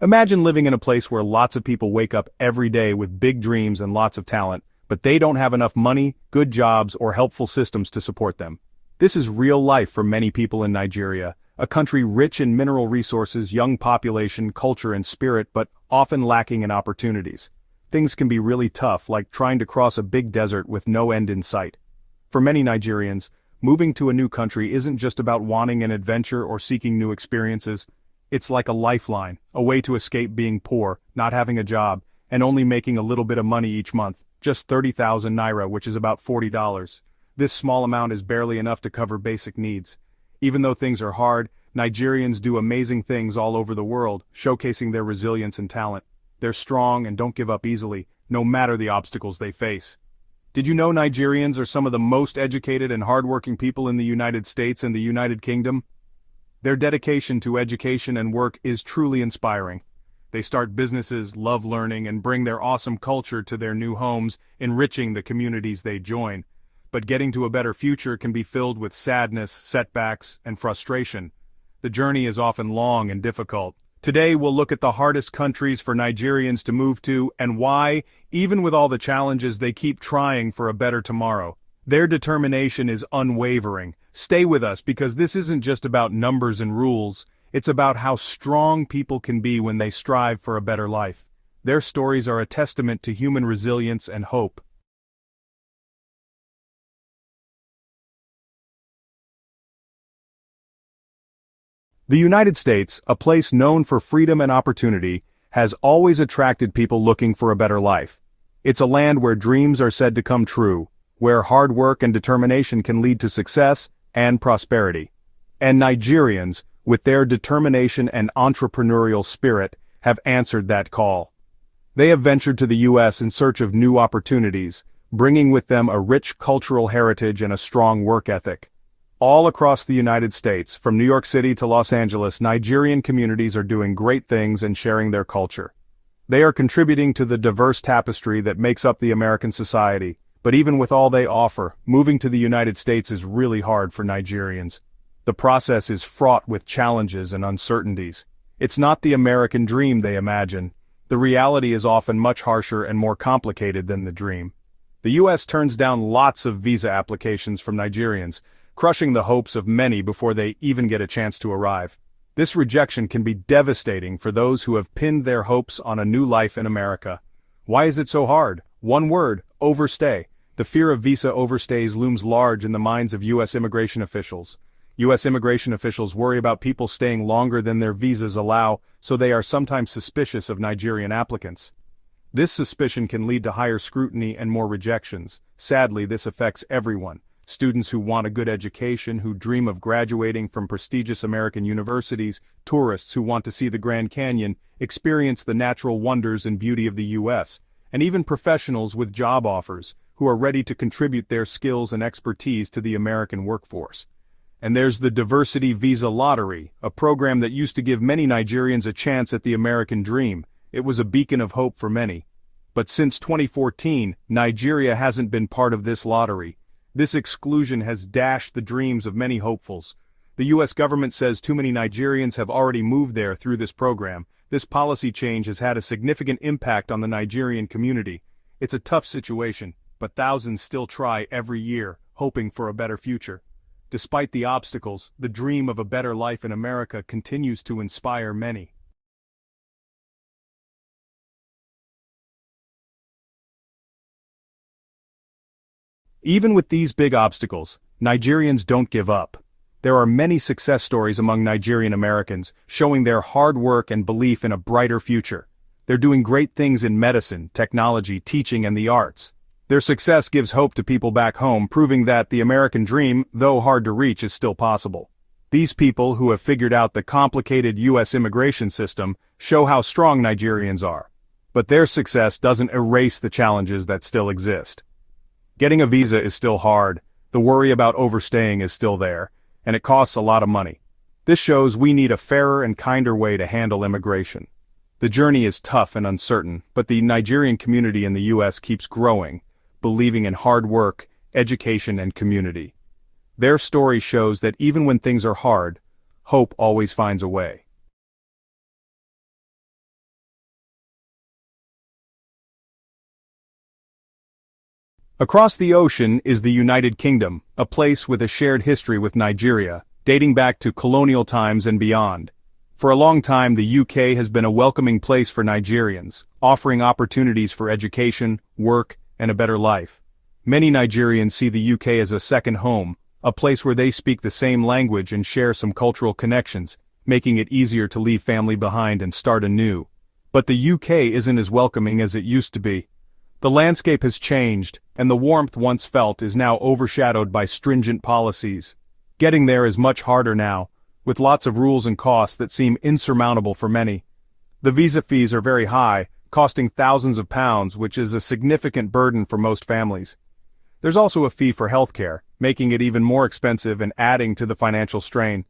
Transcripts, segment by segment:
Imagine living in a place where lots of people wake up every day with big dreams and lots of talent, but they don't have enough money, good jobs, or helpful systems to support them. This is real life for many people in Nigeria, a country rich in mineral resources, young population, culture, and spirit, but often lacking in opportunities. Things can be really tough, like trying to cross a big desert with no end in sight. For many Nigerians, moving to a new country isn't just about wanting an adventure or seeking new experiences. It's like a lifeline, a way to escape being poor, not having a job, and only making a little bit of money each month, just 30,000 naira, which is about $40. This small amount is barely enough to cover basic needs. Even though things are hard, Nigerians do amazing things all over the world, showcasing their resilience and talent. They're strong and don't give up easily, no matter the obstacles they face. Did you know Nigerians are some of the most educated and hardworking people in the United States and the United Kingdom? Their dedication to education and work is truly inspiring. They start businesses, love learning, and bring their awesome culture to their new homes, enriching the communities they join. But getting to a better future can be filled with sadness, setbacks, and frustration. The journey is often long and difficult. Today we'll look at the hardest countries for Nigerians to move to and why, even with all the challenges, they keep trying for a better tomorrow. Their determination is unwavering. Stay with us because this isn't just about numbers and rules, it's about how strong people can be when they strive for a better life. Their stories are a testament to human resilience and hope. The United States, a place known for freedom and opportunity, has always attracted people looking for a better life. It's a land where dreams are said to come true, where hard work and determination can lead to success and prosperity. And Nigerians, with their determination and entrepreneurial spirit, have answered that call. They have ventured to the U.S. in search of new opportunities, bringing with them a rich cultural heritage and a strong work ethic. All across the United States, from New York City to Los Angeles, Nigerian communities are doing great things and sharing their culture. They are contributing to the diverse tapestry that makes up the American society. But even with all they offer, moving to the United States is really hard for Nigerians. The process is fraught with challenges and uncertainties. It's not the American dream they imagine. The reality is often much harsher and more complicated than the dream. The U.S. turns down lots of visa applications from Nigerians, crushing the hopes of many before they even get a chance to arrive. This rejection can be devastating for those who have pinned their hopes on a new life in America. Why is it so hard? One word: overstay. The fear of visa overstays looms large in the minds of U.S. immigration officials. U.S. immigration officials worry about people staying longer than their visas allow, so they are sometimes suspicious of Nigerian applicants. This suspicion can lead to higher scrutiny and more rejections. Sadly, this affects everyone. Students who want a good education, who dream of graduating from prestigious American universities, tourists who want to see the Grand Canyon, experience the natural wonders and beauty of the U.S., and even professionals with job offers, who are ready to contribute their skills and expertise to the American workforce. And there's the Diversity Visa Lottery, a program that used to give many Nigerians a chance at the American dream. It was a beacon of hope for many. But since 2014, Nigeria hasn't been part of this lottery. This exclusion has dashed the dreams of many hopefuls. The U.S. government says too many Nigerians have already moved there through this program. This policy change has had a significant impact on the Nigerian community. It's a tough situation, but thousands still try every year, hoping for a better future. Despite the obstacles, the dream of a better life in America continues to inspire many. Even with these big obstacles, Nigerians don't give up. There are many success stories among Nigerian Americans, showing their hard work and belief in a brighter future. They're doing great things in medicine, technology, teaching, and the arts. Their success gives hope to people back home, proving that the American dream, though hard to reach, is still possible. These people, who have figured out the complicated U.S. immigration system, show how strong Nigerians are. But their success doesn't erase the challenges that still exist. Getting a visa is still hard, the worry about overstaying is still there, and it costs a lot of money. This shows we need a fairer and kinder way to handle immigration. The journey is tough and uncertain, but the Nigerian community in the U.S. keeps growing, believing in hard work, education, and community. Their story shows that even when things are hard, hope always finds a way. Across the ocean is the United Kingdom, a place with a shared history with Nigeria, dating back to colonial times and beyond. For a long time, the UK has been a welcoming place for Nigerians, offering opportunities for education, work, and a better life. Many Nigerians see the UK as a second home, a place where they speak the same language and share some cultural connections, making it easier to leave family behind and start anew. But the UK isn't as welcoming as it used to be. The landscape has changed, and the warmth once felt is now overshadowed by stringent policies. Getting there is much harder now, with lots of rules and costs that seem insurmountable for many. The visa fees are very high, costing thousands of pounds, which is a significant burden for most families. There's also a fee for healthcare, making it even more expensive and adding to the financial strain.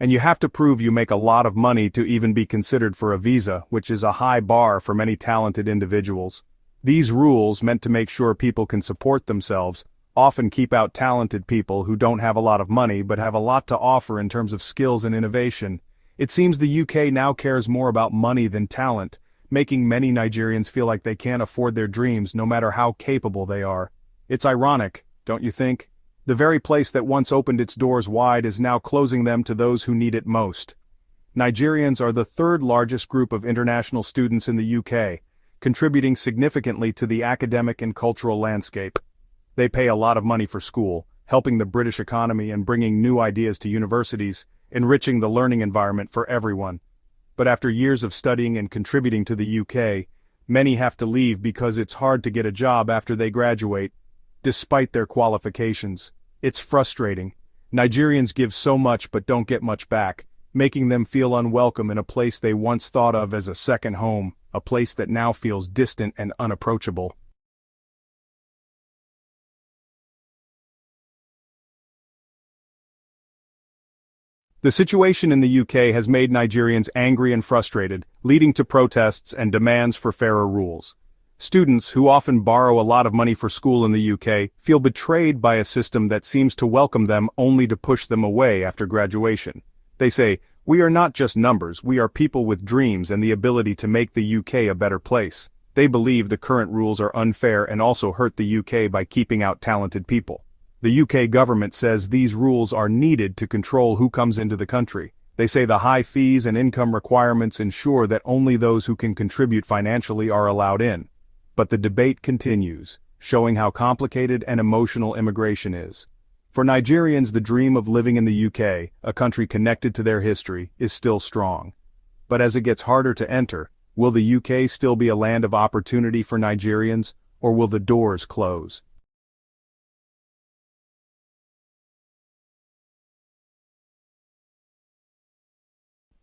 And you have to prove you make a lot of money to even be considered for a visa, which is a high bar for many talented individuals. These rules, meant to make sure people can support themselves, often keep out talented people who don't have a lot of money but have a lot to offer in terms of skills and innovation. It seems the UK now cares more about money than talent, making many Nigerians feel like they can't afford their dreams no matter how capable they are. It's ironic, don't you think? The very place that once opened its doors wide is now closing them to those who need it most. Nigerians are the third largest group of international students in the UK, contributing significantly to the academic and cultural landscape. They pay a lot of money for school, helping the British economy and bringing new ideas to universities, enriching the learning environment for everyone. But after years of studying and contributing to the UK, many have to leave because it's hard to get a job after they graduate, despite their qualifications. It's frustrating. Nigerians give so much but don't get much back, making them feel unwelcome in a place they once thought of as a second home, a place that now feels distant and unapproachable. The situation in the UK has made Nigerians angry and frustrated, leading to protests and demands for fairer rules. Students, who often borrow a lot of money for school in the UK, feel betrayed by a system that seems to welcome them only to push them away after graduation. They say, "We are not just numbers, we are people with dreams and the ability to make the UK a better place." They believe the current rules are unfair and also hurt the UK by keeping out talented people. The UK government says these rules are needed to control who comes into the country. They say the high fees and income requirements ensure that only those who can contribute financially are allowed in. But the debate continues, showing how complicated and emotional immigration is. For Nigerians, the dream of living in the UK, a country connected to their history, is still strong. But as it gets harder to enter, will the UK still be a land of opportunity for Nigerians, or will the doors close?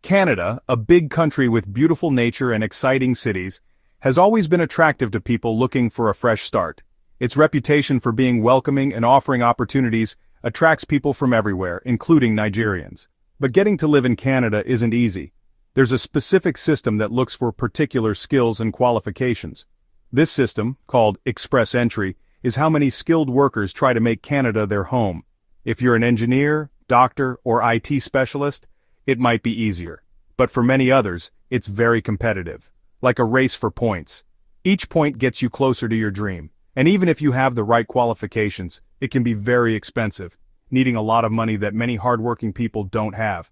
Canada, a big country with beautiful nature and exciting cities, has always been attractive to people looking for a fresh start. Its reputation for being welcoming and offering opportunities attracts people from everywhere, including Nigerians. But getting to live in Canada isn't easy. There's a specific system that looks for particular skills and qualifications. This system, called Express Entry, is how many skilled workers try to make Canada their home. If you're an engineer, doctor, or IT specialist, it might be easier. But for many others, it's very competitive. Like a race for points. Each point gets you closer to your dream. And even if you have the right qualifications, it can be very expensive, needing a lot of money that many hardworking people don't have.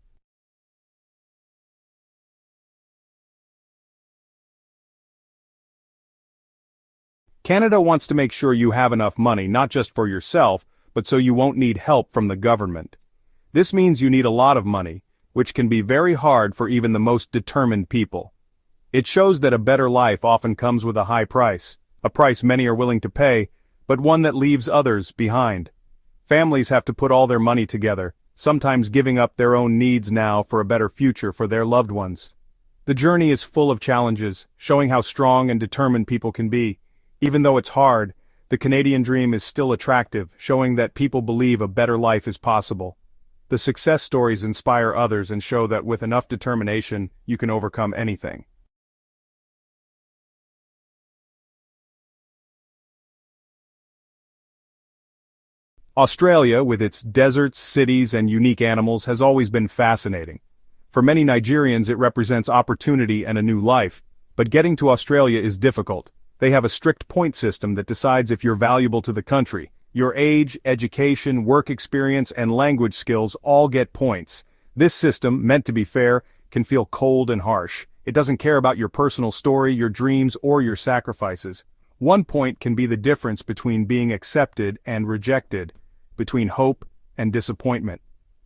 Canada wants to make sure you have enough money not just for yourself, but so you won't need help from the government. This means you need a lot of money, which can be very hard for even the most determined people. It shows that a better life often comes with a high price, a price many are willing to pay, but one that leaves others behind. Families have to put all their money together, sometimes giving up their own needs now for a better future for their loved ones. The journey is full of challenges, showing how strong and determined people can be. Even though it's hard, the Canadian dream is still attractive, showing that people believe a better life is possible. The success stories inspire others and show that with enough determination, you can overcome anything. Australia, with its deserts, cities, and unique animals, has always been fascinating. For many Nigerians, it represents opportunity and a new life, but getting to Australia is difficult. They have a strict point system that decides if you're valuable to the country. Your age, education, work experience, and language skills all get points. This system, meant to be fair, can feel cold and harsh. It doesn't care about your personal story, your dreams, or your sacrifices. 1 point can be the difference between being accepted and rejected, between hope and disappointment.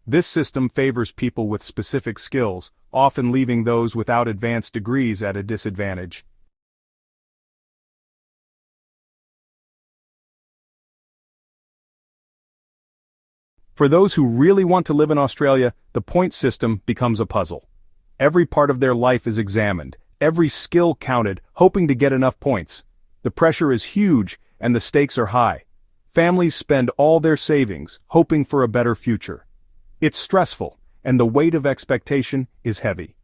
This system favors people with specific skills, often leaving those without advanced degrees at a disadvantage. For those who really want to live in Australia, the point system becomes a puzzle. Every part of their life is examined, every skill counted, hoping to get enough points. The pressure is huge, and the stakes are high. Families spend all their savings, hoping for a better future. It's stressful, and the weight of expectation is heavy.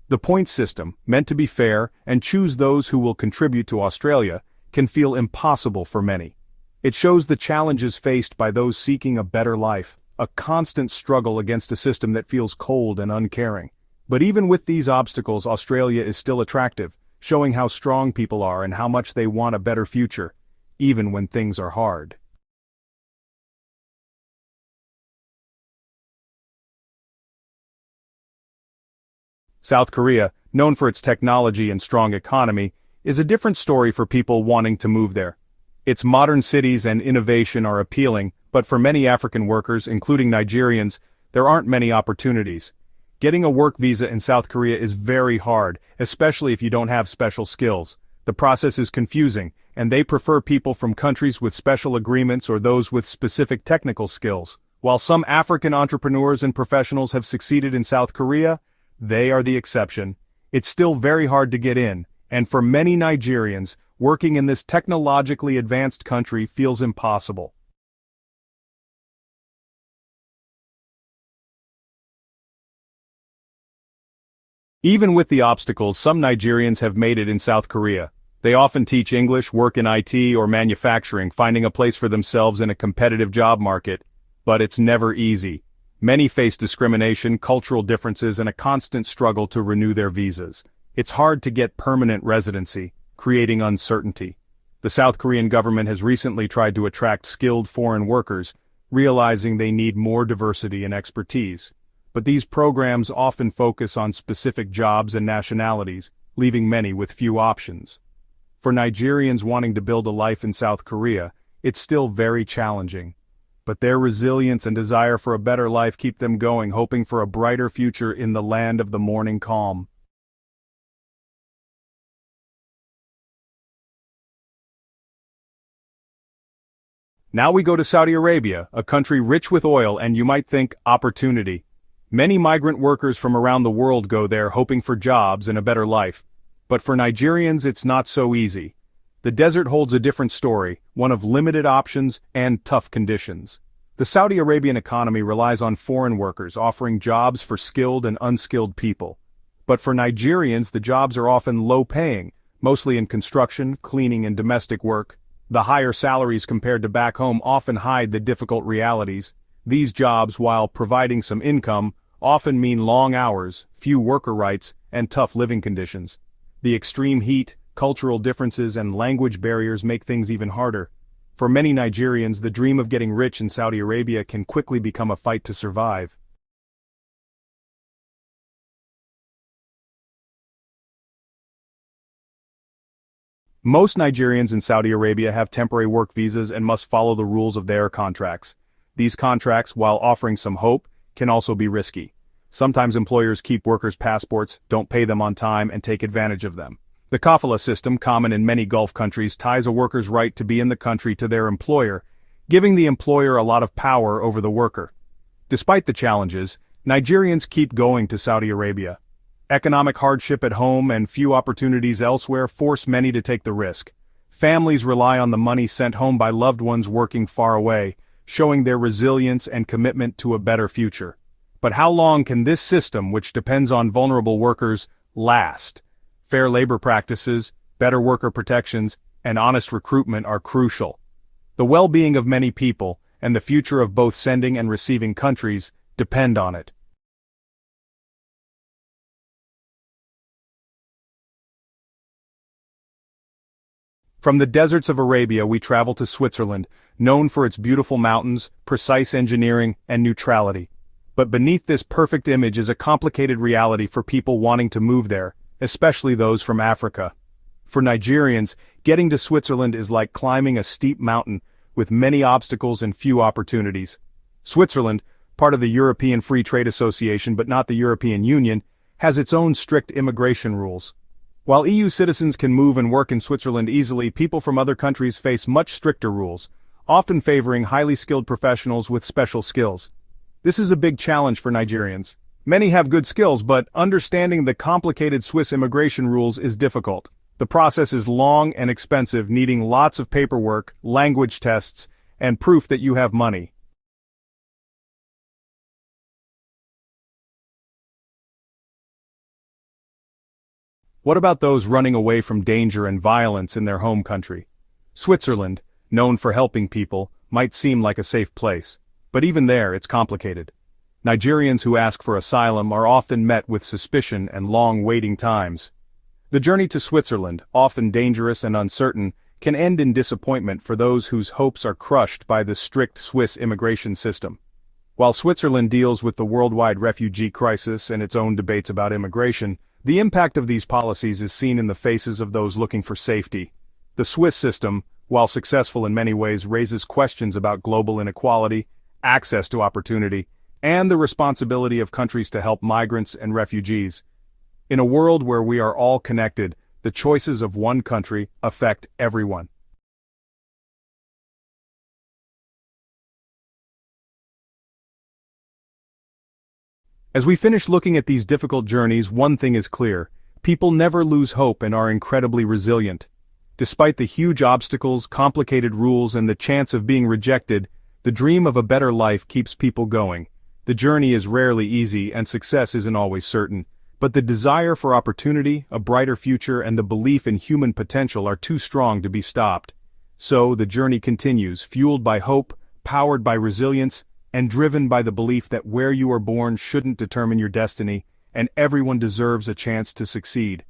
The point system, meant to be fair and choose those who will contribute to Australia, can feel impossible for many. It shows the challenges faced by those seeking a better life, a constant struggle against a system that feels cold and uncaring. But even with these obstacles, Australia is still attractive, showing how strong people are and how much they want a better future, even when things are hard. South Korea, known for its technology and strong economy, is a different story for people wanting to move there. Its modern cities and innovation are appealing, but for many African workers, including Nigerians, there aren't many opportunities. Getting a work visa in South Korea is very hard, especially if you don't have special skills. The process is confusing, and they prefer people from countries with special agreements or those with specific technical skills. While some African entrepreneurs and professionals have succeeded in South Korea, they are the exception. It's still very hard to get in, and for many Nigerians, working in this technologically advanced country feels impossible. Even with the obstacles, some Nigerians have made it in South Korea. They often teach English, work in IT or manufacturing, finding a place for themselves in a competitive job market. But it's never easy. Many face discrimination, cultural differences, and a constant struggle to renew their visas. It's hard to get permanent residency, creating uncertainty. The South Korean government has recently tried to attract skilled foreign workers, realizing they need more diversity and expertise. But these programs often focus on specific jobs and nationalities, leaving many with few options. For Nigerians wanting to build a life in South Korea, it's still very challenging. But their resilience and desire for a better life keep them going, hoping for a brighter future in the land of the morning calm. Now we go to Saudi Arabia, a country rich with oil and, you might think, opportunity. Many migrant workers from around the world go there hoping for jobs and a better life. But for Nigerians, it's not so easy. The desert holds a different story, one of limited options and tough conditions. The Saudi Arabian economy relies on foreign workers, offering jobs for skilled and unskilled people. But for Nigerians, the jobs are often low-paying, mostly in construction, cleaning, and domestic work. The higher salaries compared to back home often hide the difficult realities. These jobs, while providing some income, often mean long hours, few worker rights, and tough living conditions. The extreme heat, cultural differences, and language barriers make things even harder. For many Nigerians, the dream of getting rich in Saudi Arabia can quickly become a fight to survive. Most Nigerians in Saudi Arabia have temporary work visas and must follow the rules of their contracts. These contracts, while offering some hope, can also be risky. Sometimes employers keep workers' passports, don't pay them on time, and take advantage of them. The kafala system, common in many Gulf countries, ties a worker's right to be in the country to their employer, giving the employer a lot of power over the worker. Despite the challenges, Nigerians keep going to Saudi Arabia. Economic hardship at home and few opportunities elsewhere force many to take the risk. Families rely on the money sent home by loved ones working far away, showing their resilience and commitment to a better future. But how long can this system, which depends on vulnerable workers, last? Fair labor practices, better worker protections, and honest recruitment are crucial. The well-being of many people, and the future of both sending and receiving countries, depend on it. From the deserts of Arabia we travel to Switzerland, known for its beautiful mountains, precise engineering, and neutrality. But beneath this perfect image is a complicated reality for people wanting to move there, especially those from Africa. For Nigerians, getting to Switzerland is like climbing a steep mountain, with many obstacles and few opportunities. Switzerland, part of the European Free Trade Association but not the European Union, has its own strict immigration rules. While EU citizens can move and work in Switzerland easily, people from other countries face much stricter rules, often favoring highly skilled professionals with special skills. This is a big challenge for Nigerians. Many have good skills, but understanding the complicated Swiss immigration rules is difficult. The process is long and expensive, needing lots of paperwork, language tests, and proof that you have money. What about those running away from danger and violence in their home country? Switzerland, known for helping people, might seem like a safe place, but even there it's complicated. Nigerians who ask for asylum are often met with suspicion and long waiting times. The journey to Switzerland, often dangerous and uncertain, can end in disappointment for those whose hopes are crushed by the strict Swiss immigration system. While Switzerland deals with the worldwide refugee crisis and its own debates about immigration, the impact of these policies is seen in the faces of those looking for safety. The Swiss system, while successful in many ways, raises questions about global inequality, access to opportunity, and the responsibility of countries to help migrants and refugees. In a world where we are all connected, the choices of one country affect everyone. As we finish looking at these difficult journeys, one thing is clear: people never lose hope and are incredibly resilient. Despite the huge obstacles, complicated rules, and the chance of being rejected, the dream of a better life keeps people going. The journey is rarely easy and success isn't always certain, but the desire for opportunity, a brighter future, and the belief in human potential are too strong to be stopped. So, the journey continues, fueled by hope, powered by resilience, and driven by the belief that where you are born shouldn't determine your destiny, and everyone deserves a chance to succeed.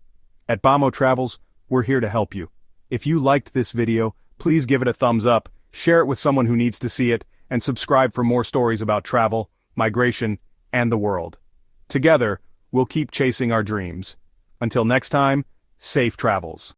At Bamo Travels, we're here to help you. If you liked this video, please give it a thumbs up, share it with someone who needs to see it, and subscribe for more stories about travel, migration, and the world. Together, we'll keep chasing our dreams. Until next time, safe travels.